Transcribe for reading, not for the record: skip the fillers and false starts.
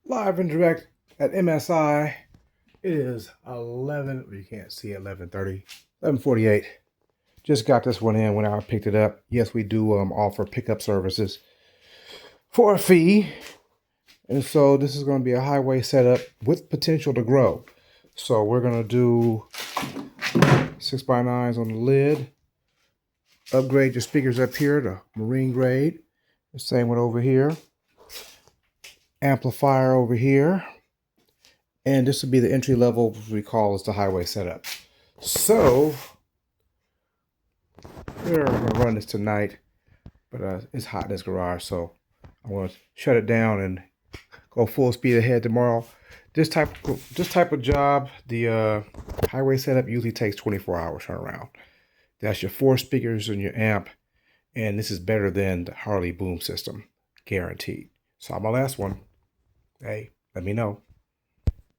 Live and direct at MSI. It is 11, you can't see it, 11:30, 11:48. Just got this one in when I picked it up. Yes, we do offer pickup services for a fee. And so this is going to be a highway setup with potential to grow. So we're going to do 6x9s on the lid. Upgrade your speakers up here to marine grade. The same one over here. Amplifier over here. And this would be the entry level, what we call as the highway setup. So we're going to run this tonight, but it's hot in this garage, so I want to shut it down and go full speed ahead tomorrow. This type of job, the highway setup usually takes 24 hours turnaround. That's your 4 speakers and your amp, and this is better than the Harley boom system, guaranteed. So on my last one, hey, let me know.